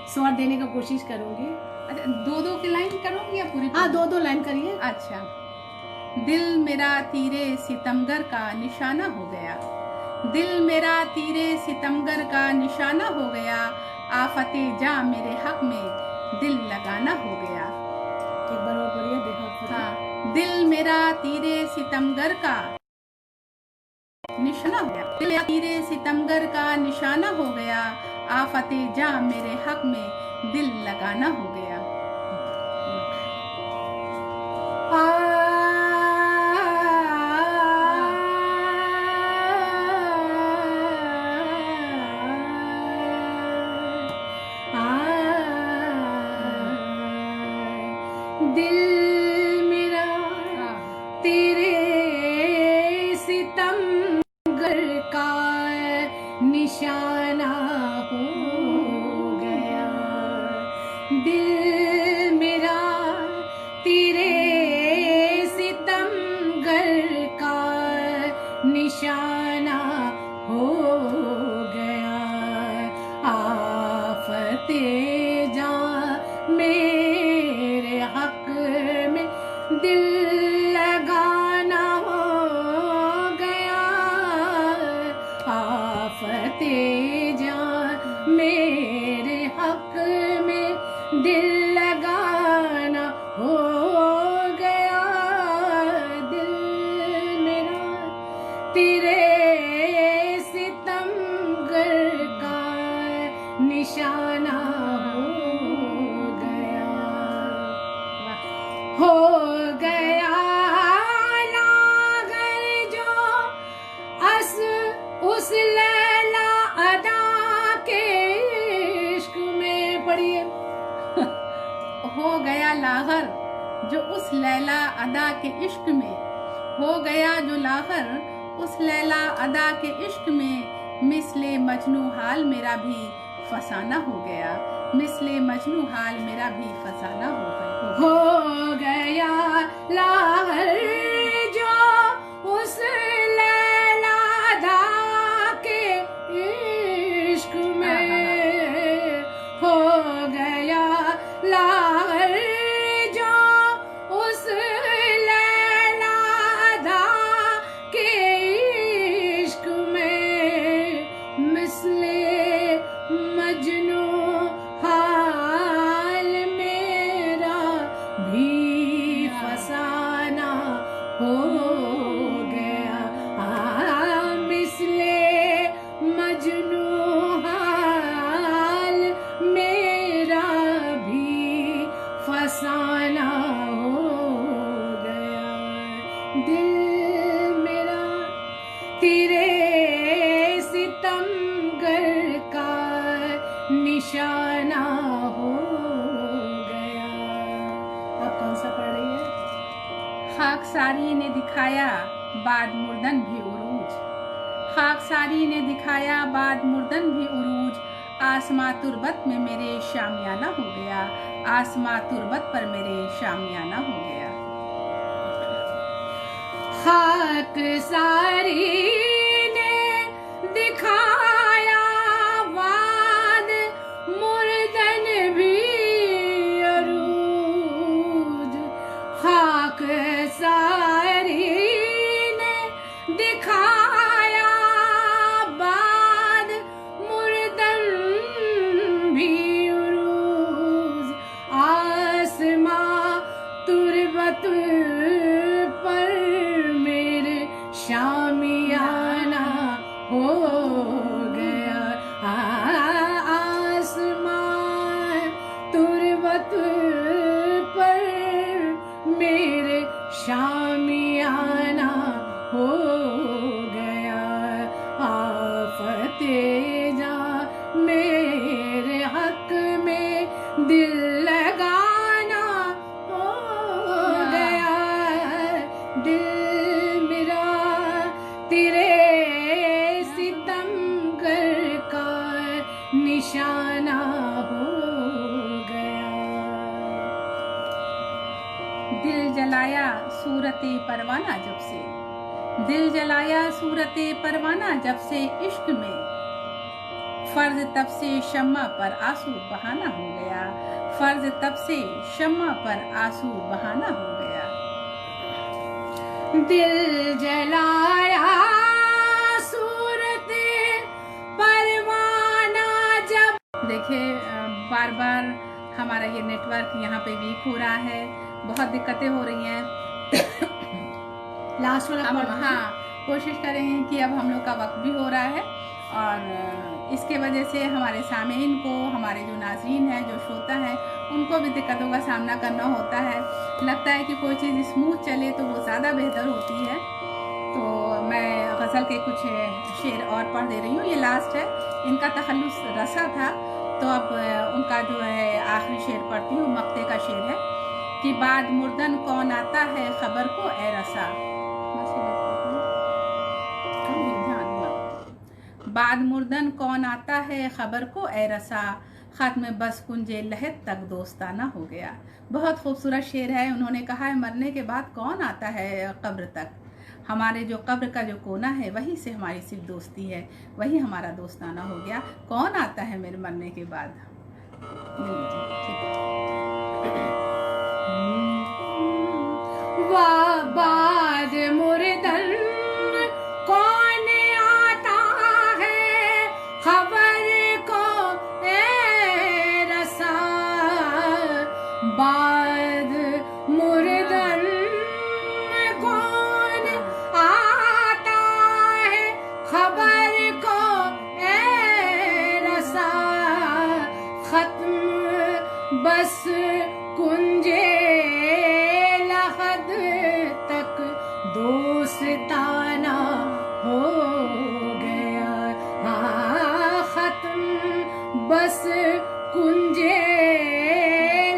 स्वर देने का कोशिश करूंगी। अच्छा, दो की लाइन करूंगी या पूरी? हाँ, दो लाइन करिए। अच्छा। दिल मेरा तीरे सितमगर का निशाना हो गया, दिल मेरा तीरे सितमगर का निशाना हो गया, आफते जा मेरे हक में दिल लगाना हो गया। एक बार और पढ़िए। हाँ, दिल मेरा तीरे सितमगर का निशाना हो गया, दिल मेरा तीरे सितमगर का निशाना हो गया, आफते जा मेरे हक में दिल लगाना हो गया। दिल मेरा तेरे सितमगर का निशाना हो गया। दिल मेरा तेरे सितमगर का निशाना हो गया। आफते जां मेरे हक में दिल लगाना हो गया। आफते जां मेरे हक में दिल लगाना हो गया। दिल मेरा तेरे सितमगर का निशाना हो गया। लागर जो उस लैला अदा के इश्क में, पढ़िए। हो गया लाहर जो उस लैला अदा के इश्क में, हो गया जो लाहर उस लैला अदा के इश्क में, मिसले मजनू हाल मेरा भी फसाना हो गया। मिसले मजनू हाल मेरा भी फसाना हो गया। लाहर जो उस लैला अदा के इश्क में, हो गया। लाहर जो उस लैला अदा के इश्क में, मिसले मजनू हाल मेरा भी फसाना हो गया। मिसले मजनू हाल मेरा भी फसाना हो गया। दिल मेरा तेरे सितमगर का निशाना हो गया। आप कौन सा पढ़ रही है? खाकसारी ने दिखाया बाद मुर्दन भी उरूज। खाकसारी ने दिखाया बाद मुर्दन भी उरूज। आसमां तुरबत में मेरे शामियाना हो गया। आसमां तुरबत पर मेरे शामियाना हो गया। खाकसारी ने दिखाया बाद मुर्दन भी अरूज। खाकसारी ने दिखाया बाद मुर्दन भी अरूज। आसमां तुरबत पर मेरे शामियाना हो गया। आसमां तुरबत पर मेरे शामियाना हो गया। आफते जां मेरे हक में दिल लगाना हो गया। दिल मेरा तेरे सितमगर का निशाना हो गया। दिल जलाया सूरते परवाना जब से, दिल जलाया सूरते परवाना जब से इश्क में, फर्ज तब से शम्मा पर आंसू बहाना हो गया। फर्ज तब से शम्मा पर आंसू बहाना हो गया। दिल जलाया सूरते परवाना जब। देखिए बार बार हमारा ये नेटवर्क यहाँ पे वीक हो रहा है, बहुत दिक्कतें हो रही हैं। लास्ट वाला अब हाँ कोशिश करेंगे कि अब हम लोग का वक्त भी हो रहा है और इसके वजह से हमारे सामीन को, हमारे जो नाज़रीन हैं, जो श्रोता हैं, उनको भी दिक्कतों का सामना करना होता है। लगता है कि कोई चीज़ स्मूथ चले तो वो ज़्यादा बेहतर होती है। तो मैं गज़ल के कुछ शेर और पढ़ दे रही हूँ, ये लास्ट है। इनका तखल्लुस रसा था, तो अब उनका जो है आखिरी शेर पढ़ती हूँ। मक्ते का शेर है कि बाद मुर्दन कौन आता है खबर को ए रसा। बाद मुर्दन कौन आता है खबर को ए रसा, खत्म बस कुंजे लहद तक दोस्ताना हो गया। बहुत खूबसूरत शेर है। उन्होंने कहा है मरने के बाद कौन आता है कब्र तक, हमारे जो कब्र का जो कोना है वहीं से हमारी सिर्फ दोस्ती है, वही हमारा दोस्ताना हो गया। कौन आता है मेरे मरने के बाद। बाद मुर्दन कौन आता है खबर को ए रसा, बाद मुर्दन कौन आता है खबर को ए रसा, खत्म बस कुंजे लहद तक दोस्ताना हो गया। खत्म बस कुंजे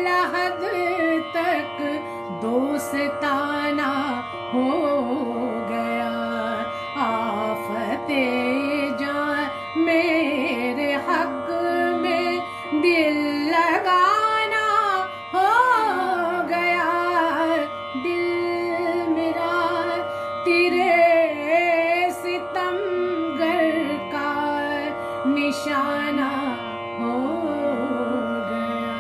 लहद तक दोस्ताना हो गया। आफते जान मेरे हक में दिल लगाना हो गया, दिल मेरा तेरे सितमगर का निशाना हो गया।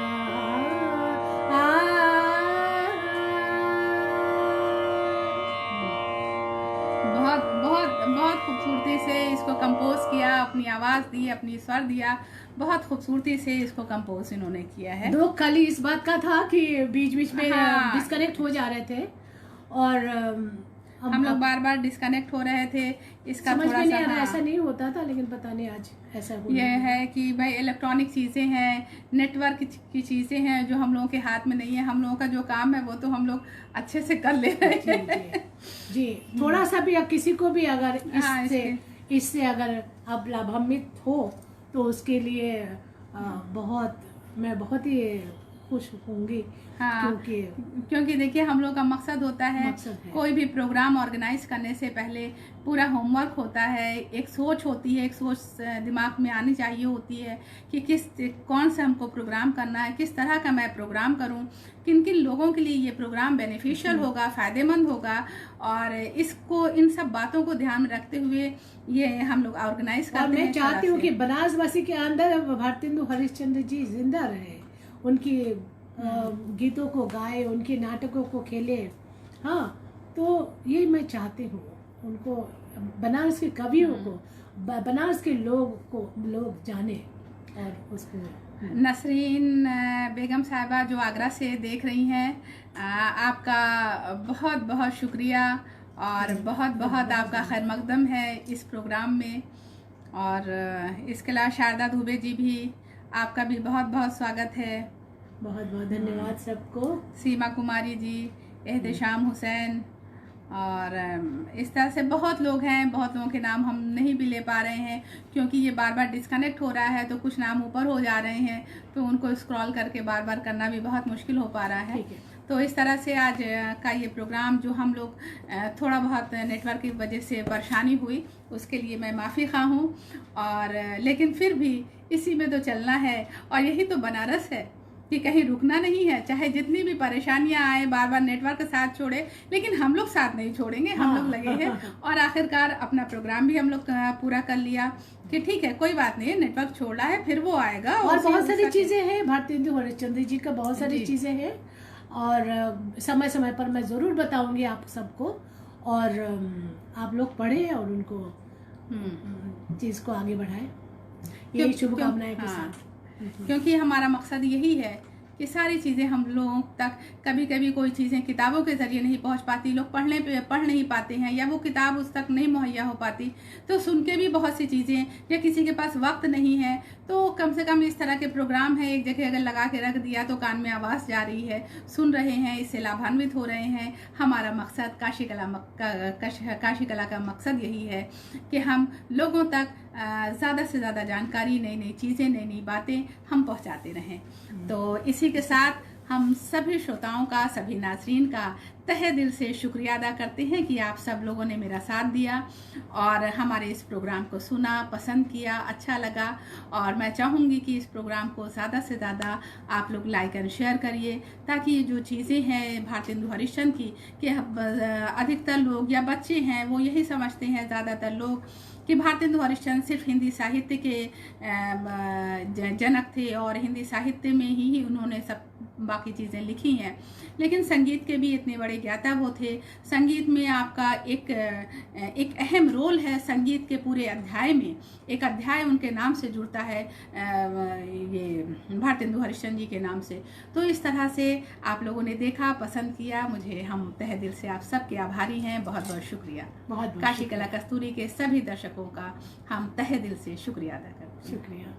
बहुत बहुत बहुत खूबसूरती से इसको कंपोज किया, अपनी आवाज़ दी, अपनी स्वर दिया, बहुत खूबसूरती से इसको कंपोज इन्होंने किया है। दुख खाली इस बात का था कि बीच बीच में हाँ। डिस्कनेक्ट हो जा रहे थे और हम लोग बार बार डिस्कनेक्ट हो रहे थे। इसका समझ थोड़ा में नहीं आ सा रहा, ऐसा नहीं होता था, लेकिन पता नहीं आज ऐसा हुआ। ये है कि भाई इलेक्ट्रॉनिक चीज़ें हैं, नेटवर्क की चीज़ें हैं जो हम लोगों के हाथ में नहीं है। हम लोगों का जो काम है वो तो हम लोग अच्छे से कर ले रहे हैं। जी थोड़ा सा भी किसी को भी अगर हाँ, इससे अगर आप लाभान्वित हो तो उसके लिए मैं बहुत ही खुश होंगी। हाँ, क्योंकि देखिए हम लोग का मकसद होता है, कोई भी प्रोग्राम ऑर्गेनाइज करने से पहले पूरा होमवर्क होता है, एक सोच होती है, एक सोच दिमाग में आनी चाहिए होती है कि कौन सा हमको प्रोग्राम करना है, किस तरह का मैं प्रोग्राम करूं, किन किन लोगों के लिए ये प्रोग्राम बेनिफिशियल होगा, फ़ायदेमंद होगा। और इसको इन सब बातों को ध्यान में रखते हुए ये हम लोग ऑर्गेनाइज करते हैं। मैं चाहती हूँ कि बनारसवासी के अंदर भारतेंदु हरिश्चंद्र जी जिंदा रहे, उनकी गीतों को गाए, उनके नाटकों को खेले। हाँ, तो ये मैं चाहती हूँ उनको, बनारस के कवियों को, बनारस के लोग जाने और उसको। नसरीन बेगम साहिबा जो आगरा से देख रही हैं, आपका बहुत बहुत शुक्रिया और बहुत बहुत आपका खैर मकदम है इस प्रोग्राम में। और इसके अलावा शारदा दुबे जी भी, आपका भी बहुत बहुत स्वागत है। बहुत बहुत धन्यवाद सबको। सीमा कुमारी जी, एहतेशाम हुसैन, और इस तरह से बहुत लोग हैं। बहुत लोगों के नाम हम नहीं भी ले पा रहे हैं क्योंकि ये बार बार डिस्कनेक्ट हो रहा है, तो कुछ नाम ऊपर हो जा रहे हैं, तो उनको स्क्रॉल करके बार बार करना भी बहुत मुश्किल हो पा रहा है। तो इस तरह से आज का ये प्रोग्राम जो हम लोग थोड़ा बहुत नेटवर्क की वजह से परेशानी हुई, उसके लिए मैं माफ़ी खा हूँ। और लेकिन फिर भी इसी में तो चलना है, और यही तो बनारस है कि कहीं रुकना नहीं है। चाहे जितनी भी परेशानियां आए, बार बार नेटवर्क का साथ छोड़े, लेकिन हम लोग साथ नहीं छोड़ेंगे। हम लोग लगे हैं और आखिरकार अपना प्रोग्राम भी हम लोग पूरा कर लिया कि ठीक है, कोई बात नहीं, नेटवर्क छोड़ा है, फिर वो आएगा। और बहुत सारी चीजें हैं, भारतेंदु हरिश्चंद्र जी का बहुत सारी चीजें हैं, और समय समय पर मैं जरूर बताऊंगी आप सबको। और आप लोग पढ़ें और उनको चीज को आगे बढ़ाएं, यही शुभकामनाएं के साथ। क्योंकि हमारा मकसद यही है कि सारी चीज़ें हम लोगों तक, कभी कभी कोई चीज़ें किताबों के ज़रिए नहीं पहुंच पाती, लोग पढ़ नहीं पाते हैं, या वो किताब उस तक नहीं मुहैया हो पाती, तो सुन के भी बहुत सी चीज़ें, या किसी के पास वक्त नहीं है, तो कम से कम इस तरह के प्रोग्राम है, एक जगह अगर लगा के रख दिया तो कान में आवाज़ जा रही है, सुन रहे हैं, इससे लाभान्वित हो रहे हैं। हमारा मकसद काशी कला का मकसद यही है कि हम लोगों तक ज़्यादा से ज़्यादा जानकारी, नई नई चीज़ें, नई नई बातें हम पहुँचाते रहें। तो इसी के साथ हम सभी श्रोताओं का, सभी नाज़रीन का तहे दिल से शुक्रिया अदा करते हैं कि आप सब लोगों ने मेरा साथ दिया और हमारे इस प्रोग्राम को सुना, पसंद किया, अच्छा लगा। और मैं चाहूँगी कि इस प्रोग्राम को ज़्यादा से ज़्यादा आप लोग लाइक एंड शेयर करिए, ताकि ये जो चीज़ें हैं भारतेंदु हरिश्चंद्र की, कि अधिकतर लोग या बच्चे हैं वो यही समझते हैं, ज़्यादातर लोग, कि भारतेंदु हरिश्चंद्र सिर्फ हिंदी साहित्य के जनक थे और हिंदी साहित्य में ही उन्होंने सब बाकी चीज़ें लिखी हैं। लेकिन संगीत के भी इतने बड़े ज्ञाता वो थे। संगीत में आपका एक अहम रोल है। संगीत के पूरे अध्याय में एक अध्याय उनके नाम से जुड़ता है, ये भारतेंदु हरिश्चंद्र जी के नाम से। तो इस तरह से आप लोगों ने देखा, पसंद किया, हम तहे दिल से आप सबके आभारी हैं। बहुत बहुत शुक्रिया। बहुत काशी कला कस्तूरी के सभी दर्शकों का हम तहे दिल से शुक्रिया अदा करते हैं। शुक्रिया।